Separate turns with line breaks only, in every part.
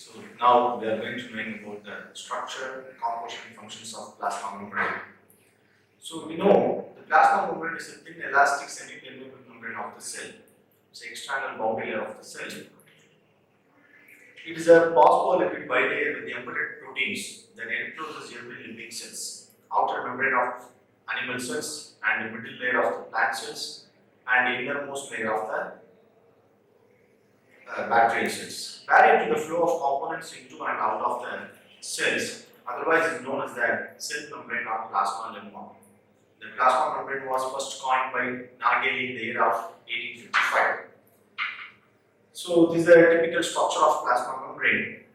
So now we are going to learn about the structure, composition, and functions of plasma membrane. So we know the plasma membrane is a thin elastic semi-permeable membrane of the cell. It's the external boundary layer of the cell. It is a phospholipid bilayer with the embedded proteins that encloses every living cells. Outer membrane of animal cells and the middle layer of the plant cells and the innermost layer of the bacterial cells. Barrier to the flow of components into and out of the cells, otherwise is known as the cell membrane or plasma lemma. The plasma membrane was first coined by Nageli in the year of 1855. So this is a typical structure of plasma membrane.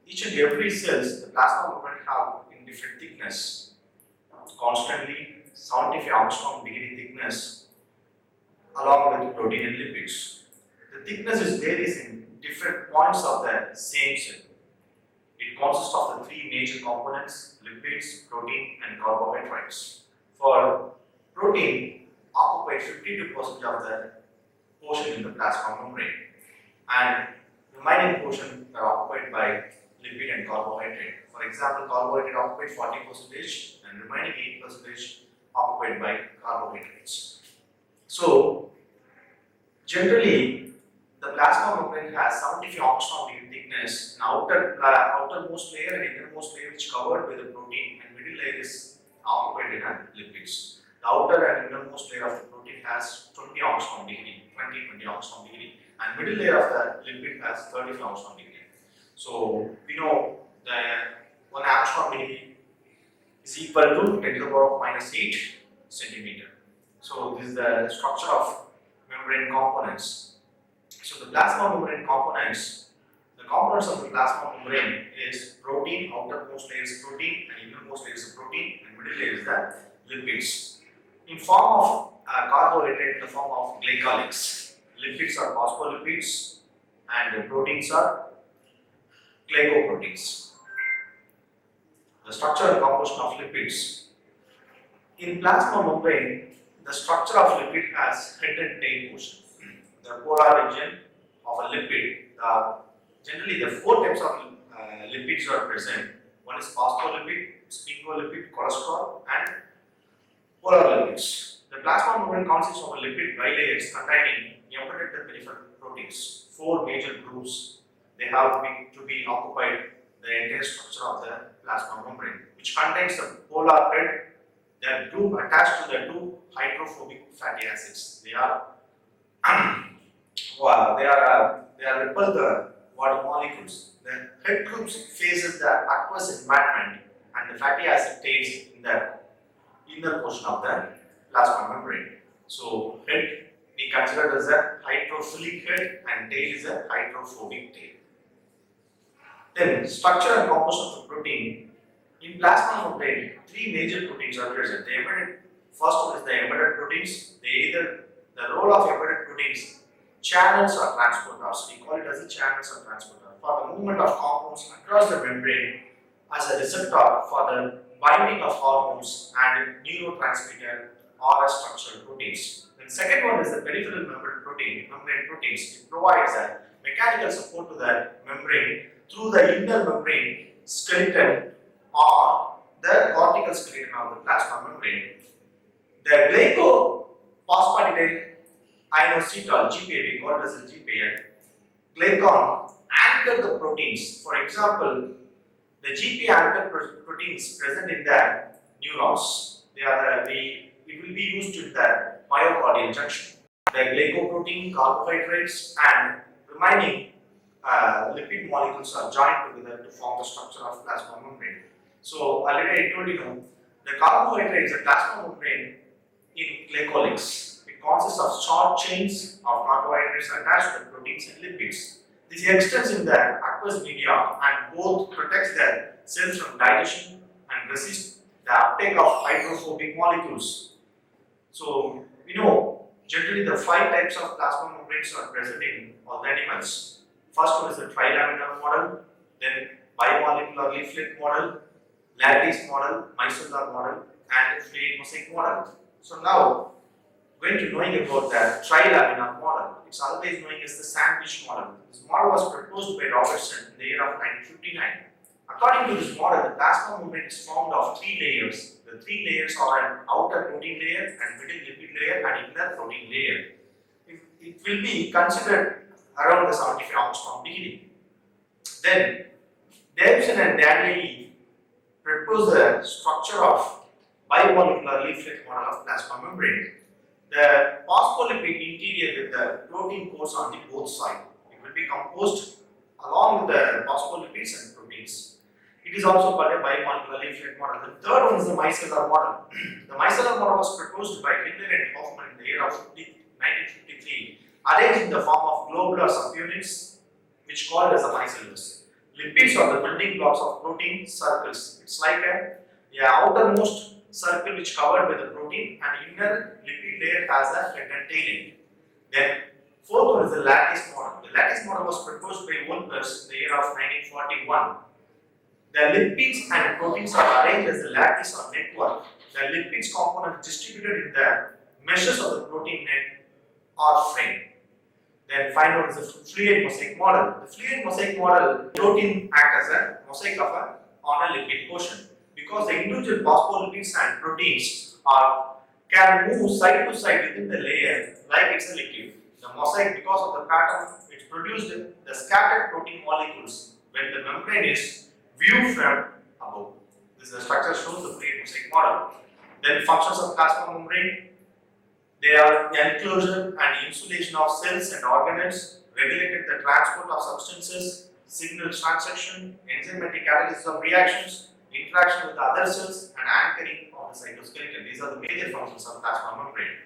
Each and every cells, the plasma membrane have in different thickness, constantly 75 angstrom degree thickness along with protein and lipids. The thickness varies in different points of the same cell. It consists of the three major components: lipids, protein, and carbohydrates. For protein, occupy 52% of the portion in the plasma membrane, and remaining portion are occupied by lipid and carbohydrate. For example, carbohydrate occupied 40% and remaining 8% occupied by carbohydrates. So, generally, the plasma membrane has 75 angstrom degree thickness, an outermost layer and innermost layer which covered by the protein, and middle layer is occupied in lipids. The outer and innermost layer of the protein has 20 angstrom degree, 20 angstrom degree, and middle layer of the lipid has 35 angstrom degree. So we know the 1 angstrom degree is equal to 10 to the power of minus 8 centimeter. So this is the structure of membrane components. So the plasma membrane components, the components of the plasma membrane is protein, outermost layer is protein, and innermost layer is protein, and middle layer is the lipids. In form of carbohydrate, in the form of glycolics. Lipids are phospholipids, and the proteins are glycoproteins. The structure and composition of lipids. In plasma membrane, the structure of lipid has head and tail portion. The polar region of a lipid, generally the four types of lipids are present. One is phospholipid, sphingolipid, cholesterol, and polar lipids. The plasma membrane consists of a lipid bilayers containing embedded and peripheral proteins. Four major groups, they have to be occupied the entire structure of the plasma membrane, which contains the polar head, the group attached to the two hydrophobic fatty acids. They are repel the water molecules. The head groups faces the aqueous environment, and the fatty acid tails in the inner portion of the plasma membrane. So head we consider as a hydrophilic head, and tail is a hydrophobic tail. Then structure and composition of the protein. In plasma membrane, three major proteins are present. First one is the embedded proteins. The role of embedded proteins, channels or transporters. We call it as a channels or transporter for the movement of compounds across the membrane as a receptor for the binding of hormones and neurotransmitter or structural proteins. The second one is the peripheral membrane proteins. It provides a mechanical support to the membrane through the inner membrane skeleton or the cortical skeleton of the plasma membrane. The glycophosphatidyl inositol, GPA, we call it as a GPA, glycan anchor the proteins. For example, the GPA anchor proteins present in the neurons. It will be used in the myocardial junction. The glycoprotein, carbohydrates, and remaining lipid molecules are joined together to form the structure of plasma membrane. So already I told you, the carbohydrates, the plasma membrane in glycolics. It consists of short chains of carbohydrates attached to the proteins and lipids. This extends in the aqueous media and both protects the cells from digestion and resist the uptake of hydrophobic molecules. So we know generally the five types of plasma membranes are present in all the animals. First one is the Trilaminar model, then bimolecular leaflet model, lattice model, micellar model, and fluid mosaic model. So now going to knowing about the Trilaminar model. It's otherwise known as the sandwich model. This model was proposed by Robertson in the year of 1959. According to this model, the plasma membrane is formed of three layers. The three layers are an outer protein layer, and middle lipid layer, and inner protein layer. It will be considered around the 75 Armstrong beginning. Then, Davidson and Danieli proposed the structure of bimolecular leaflet model of plasma membrane. The phospholipid interior with the protein cores on the both sides. It will be composed along with the phospholipids and proteins. It is also called a bimolecular leaflet model. The third one is the micellar model. The micellar model was proposed by Hitler and Hoffman in the year of 1953, arranged in the form of globular subunits, which called as the micellars. Lipids are the building blocks of protein circles. It's like a outermost circle which covered by the protein, and inner lipid layer has a head and tail end. Then fourth one is the lattice model. The lattice model was proposed by Wolpers in the year of 1941. The lipids and proteins are arranged as the lattice or network. The lipids component distributed in the meshes of the protein net or frame. Then final is the fluid mosaic model. The fluid mosaic model, protein act as a mosaic on a lipid portion, because the individual phospholipids and proteins can move side to side within the layer like it's a liquid. The mosaic, because of the pattern, it produced the scattered protein molecules when the membrane is viewed from above. This is the structure shows the fluid mosaic model. Then functions of plasma membrane. They are the enclosure and insulation of cells and organelles, regulated the transport of substances, signal transduction, enzymatic catalysis of reactions, interaction with other cells, and anchoring of the cytoskeleton. These are the major functions of plasma membrane.